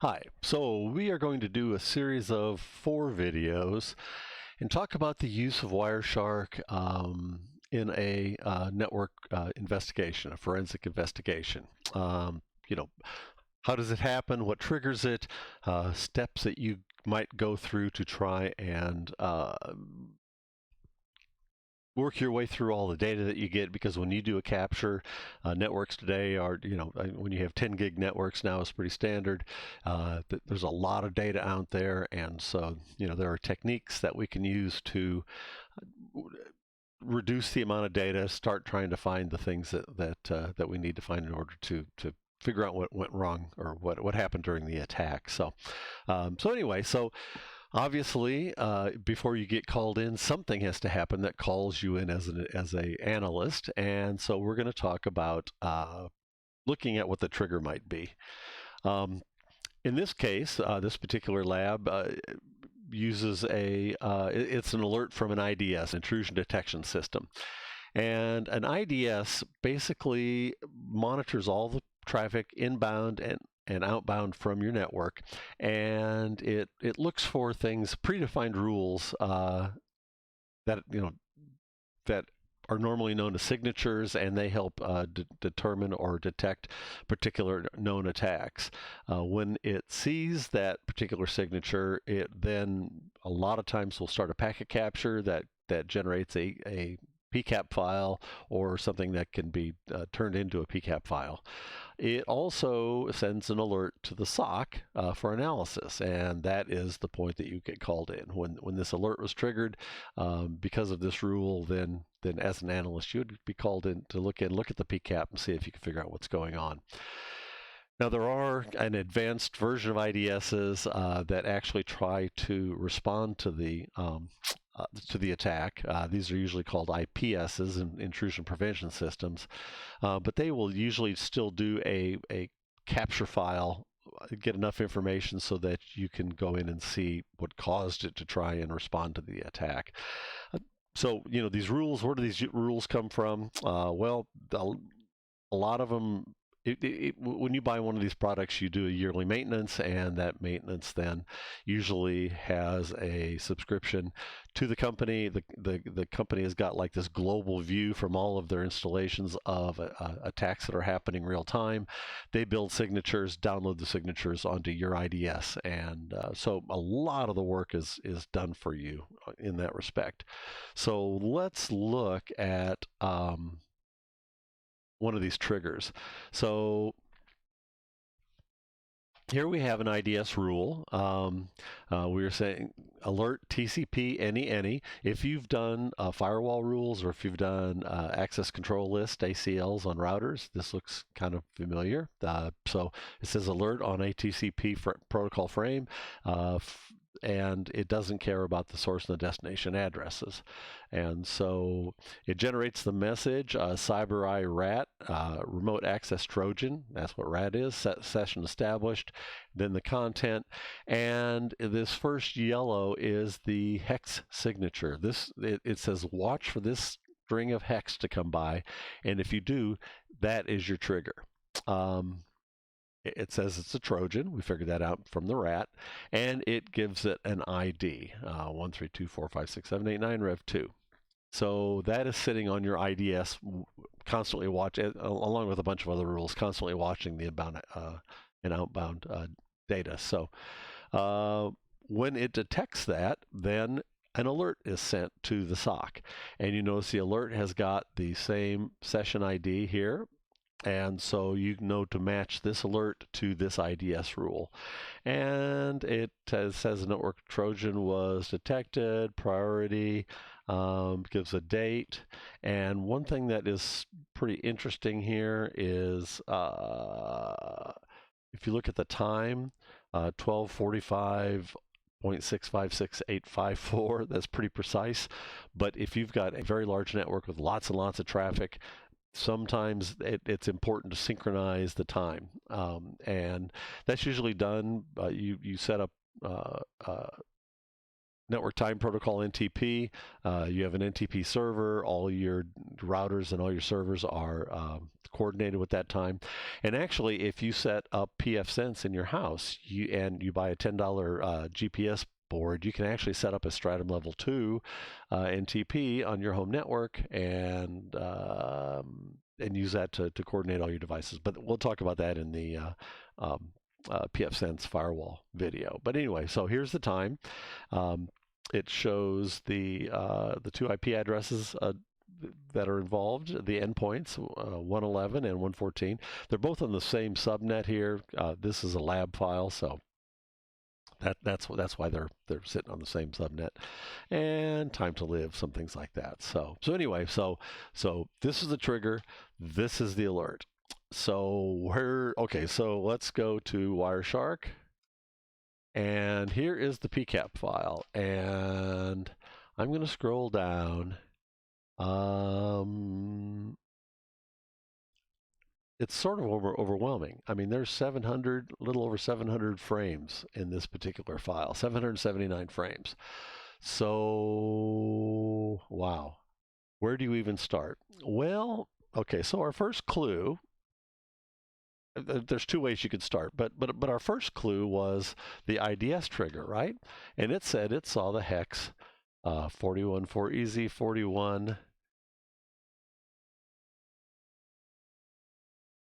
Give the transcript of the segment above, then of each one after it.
Hi, so we are going to do a series of 4 videos and talk about the use of Wireshark in a network investigation, a forensic investigation. You know, how does it happen? What triggers it? Steps that you might go through to try and work your way through all the data that you get, because when you do a capture, networks today are, when you have 10 gig networks now, is pretty standard. There's a lot of data out there, and so there are techniques that we can use to reduce the amount of data, start trying to find the things that we need to find in order to figure out what went wrong or what happened during the attack. So obviously, before you get called in, something has to happen that calls you in as an analyst, and so we're going to talk about looking at what the trigger might be. In this case, this particular lab uses it's an alert from an IDS, intrusion detection system, and an IDS basically monitors all the traffic inbound and outbound from your network, and it looks for things, predefined rules that that are normally known as signatures, and they help determine or detect particular known attacks. When it sees that particular signature, it then a lot of times will start a packet capture that generates a PCAP file or something that can be turned into a PCAP file. It also sends an alert to the SOC for analysis, and that is the point that you get called in. When this alert was triggered because of this rule, then as an analyst, you would be called in to look at the PCAP and see if you can figure out what's going on. Now, there are an advanced version of IDSs that actually try to respond to the attack. These are usually called IPSs, intrusion prevention systems, but they will usually still do a capture file, get enough information so that you can go in and see what caused it to try and respond to the attack. So, these rules, where do these rules come from? Well, a lot of them, when you buy one of these products, you do a yearly maintenance, and that maintenance then usually has a subscription to the company. The company has got like this global view from all of their installations of attacks that are happening real time. They build signatures, download the signatures onto your IDS, and so a lot of the work is done for you in that respect. So let's look at one of these triggers. So here we have an IDS rule. We were saying alert TCP any. If you've done firewall rules, or if you've done access control list ACLs on routers, this looks kind of familiar. So it says alert on a TCP protocol frame, and it doesn't care about the source and the destination addresses. And so it generates the message, CyberEye RAT, remote access Trojan. That's what RAT is, session established. Then the content, and this first yellow is the hex signature. It says watch for this string of hex to come by, and if you do, that is your trigger. It says it's a Trojan. We figured that out from the RAT, and it gives it an ID, 132456789 Rev 2. So that is sitting on your IDS, constantly along with a bunch of other rules, constantly watching the inbound and outbound data. So when it detects that, then an alert is sent to the SOC, and you notice the alert has got the same session ID here. And so you know to match this alert to this IDS rule. And it says a network Trojan was detected, priority, gives a date. And one thing that is pretty interesting here is if you look at the time, 12:45.656854, that's pretty precise. But if you've got a very large network with lots and lots of traffic, sometimes it's important to synchronize the time, and that's usually done. You set up network time protocol, NTP. You have an NTP server. All your routers and all your servers are coordinated with that time. And actually, if you set up pfSense in your house and you buy a $10 GPS board, you can actually set up a Stratum Level 2 NTP on your home network and use that to coordinate all your devices. But we'll talk about that in the pfSense firewall video. But anyway, so here's the time. It shows the 2 IP addresses that are involved, the endpoints, 111 and 114. They're both on the same subnet here. This is a lab file, so that's why they're sitting on the same subnet. And time to live, some things like that. So anyway, so this is the trigger. This is the alert. So so let's go to Wireshark. And here is the PCAP file. And I'm going to scroll down. It's sort of overwhelming. I mean, there's a little over 700 frames in this particular file, 779 frames. So, wow. Where do you even start? Well, okay, so our first clue, there's 2 ways you could start, but our first clue was the IDS trigger, right? And it said it saw the hex 41 for easy 41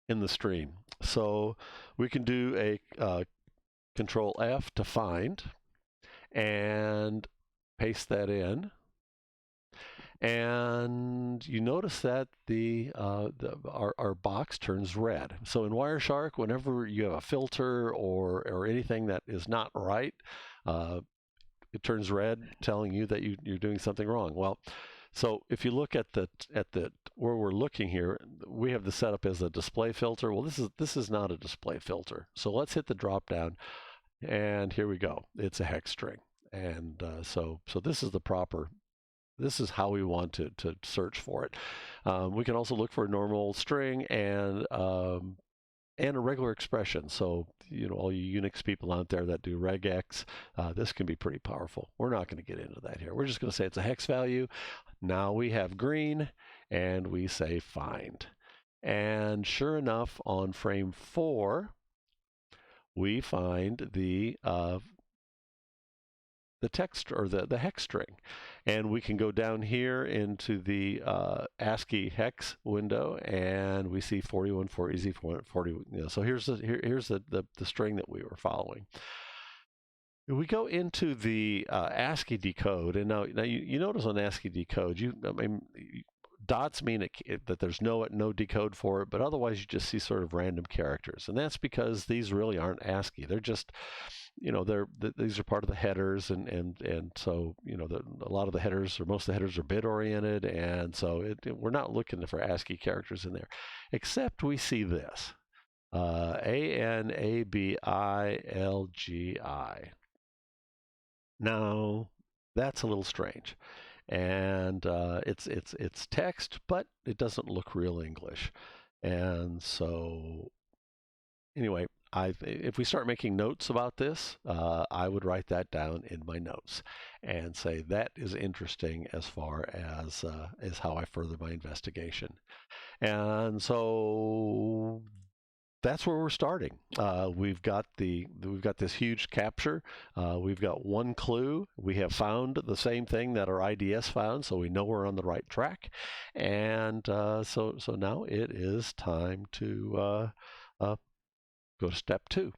in the stream. So we can do a Control F to find and paste that in. And you notice that our box turns red. So in Wireshark, whenever you have a filter or anything that is not right, it turns red, telling you that you're doing something wrong. Well, so if you look at the where we're looking here, we have the setup as a display filter. Well, this is not a display filter. So let's hit the drop down, and here we go. It's a hex string, and so this is the proper. This is how we want to search for it. We can also look for a normal string and a regular expression. So, all you Unix people out there that do regex, this can be pretty powerful. We're not going to get into that here. We're just going to say it's a hex value. Now we have green, and we say find. And sure enough, on frame 4, we find the text or the hex string, and we can go down here into the ASCII hex window, and we see 41 for easy 40. So here's the string that we were following. We go into the ASCII decode, and now you notice on ASCII decode, dots mean that there's no decode for it, but otherwise you just see sort of random characters, and that's because these really aren't ASCII. They're just these are part of the headers, and so a lot of the headers, or most of the headers, are bit oriented, and so we're not looking for ASCII characters in there, except we see this ANABILGI. Now that's a little strange, and it's text, but it doesn't look real English, and so anyway. If we start making notes about this, I would write that down in my notes and say that is interesting as far as how I further my investigation. And so that's where we're starting. We've got this huge capture. We've got one clue. We have found the same thing that our IDS found, so we know we're on the right track. And so now it is time to go to step 2.